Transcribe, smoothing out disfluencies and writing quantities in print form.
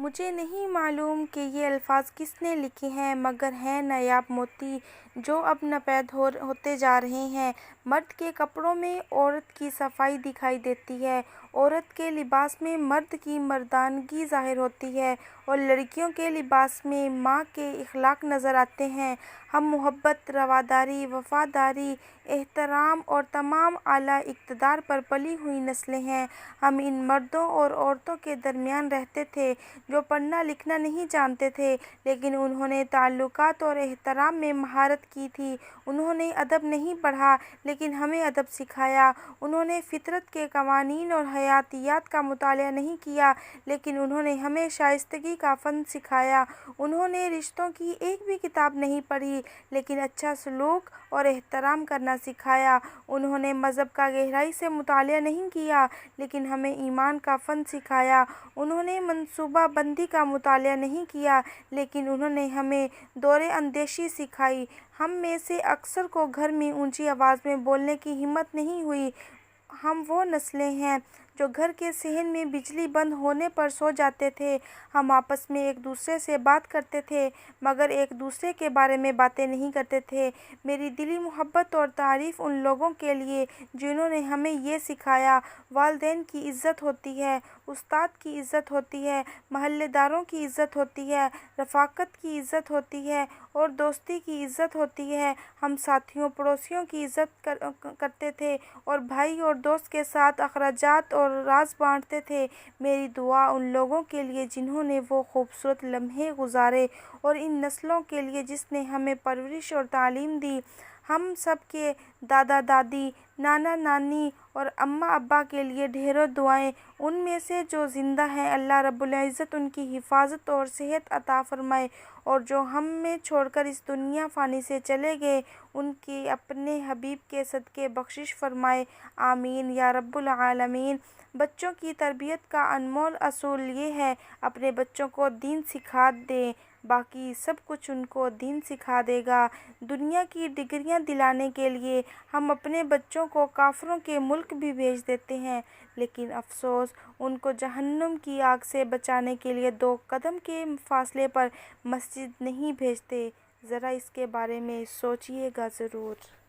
مجھے نہیں معلوم کہ یہ الفاظ کس نے لکھے ہیں، مگر ہیں نایاب موتی جو اب ناپید ہوتے جا رہے ہیں۔ مرد کے کپڑوں میں عورت کی صفائی دکھائی دیتی ہے، عورت کے لباس میں مرد کی مردانگی ظاہر ہوتی ہے، اور لڑکیوں کے لباس میں ماں کے اخلاق نظر آتے ہیں۔ ہم محبت، رواداری، وفاداری، احترام اور تمام اعلیٰ اقدار پر پلی ہوئی نسلیں ہیں۔ ہم ان مردوں اور عورتوں کے درمیان رہتے تھے جو پڑھنا لکھنا نہیں جانتے تھے، لیکن انہوں نے تعلقات اور احترام میں مہارت کی تھی۔ انہوں نے ادب نہیں پڑھا لیکن ہمیں ادب سکھایا۔ انہوں نے فطرت کے قوانین اور حیاتیات کا مطالعہ نہیں کیا لیکن انہوں نے ہمیں شائستگی کا فن سکھایا۔ انہوں نے رشتوں کی ایک بھی کتاب نہیں پڑھی لیکن اچھا سلوک اور احترام کرنا سکھایا۔ انہوں نے مذہب کا گہرائی سے مطالعہ نہیں کیا لیکن ہمیں ایمان کا فن سکھایا۔ انہوں نے منصوبہ بندی کا مطالعہ نہیں کیا لیکن انہوں نے ہمیں دور اندیشی سکھائی۔ ہم میں سے اکثر کو گھر میں اونچی آواز میں بولنے کی ہمت نہیں ہوئی۔ ہم وہ نسلیں ہیں جو گھر کے صحن میں بجلی بند ہونے پر سو جاتے تھے۔ ہم آپس میں ایک دوسرے سے بات کرتے تھے مگر ایک دوسرے کے بارے میں باتیں نہیں کرتے تھے۔ میری دلی محبت اور تعریف ان لوگوں کے لیے جنہوں نے ہمیں یہ سکھایا۔ والدین کی عزت ہوتی ہے، استاد کی عزت ہوتی ہے، محلے داروں کی عزت ہوتی ہے، رفاقت کی عزت ہوتی ہے اور دوستی کی عزت ہوتی ہے۔ ہم ساتھیوں پڑوسیوں کی عزت کرتے تھے اور بھائی اور دوست کے ساتھ اخراجات اور راز بانٹتے تھے۔ میری دعا ان لوگوں کے لیے جنہوں نے وہ خوبصورت لمحے گزارے اور ان نسلوں کے لیے جس نے ہمیں پرورش اور تعلیم دی۔ ہم سب کے دادا دادی، نانا نانی اور اماں ابا کے لیے ڈھیروں دعائیں۔ ان میں سے جو زندہ ہیں اللہ رب العزت ان کی حفاظت اور صحت عطا فرمائے، اور جو ہم میں چھوڑ کر اس دنیا فانی سے چلے گئے ان کی اپنے حبیب کے صدقے بخشش فرمائے، آمین یا رب العالمین۔ بچوں کی تربیت کا انمول اصول یہ ہے، اپنے بچوں کو دین سکھا دیں، باقی سب کچھ ان کو دین سکھا دے گا۔ دنیا کی ڈگریاں دلانے کے لیے ہم اپنے بچوں کو کافروں کے ملک بھی بھیج دیتے ہیں لیکن افسوس ان کو جہنم کی آگ سے بچانے کے لیے 2 قدم کے فاصلے پر مسجد نہیں بھیجتے۔ ذرا اس کے بارے میں سوچئے گا ضرور۔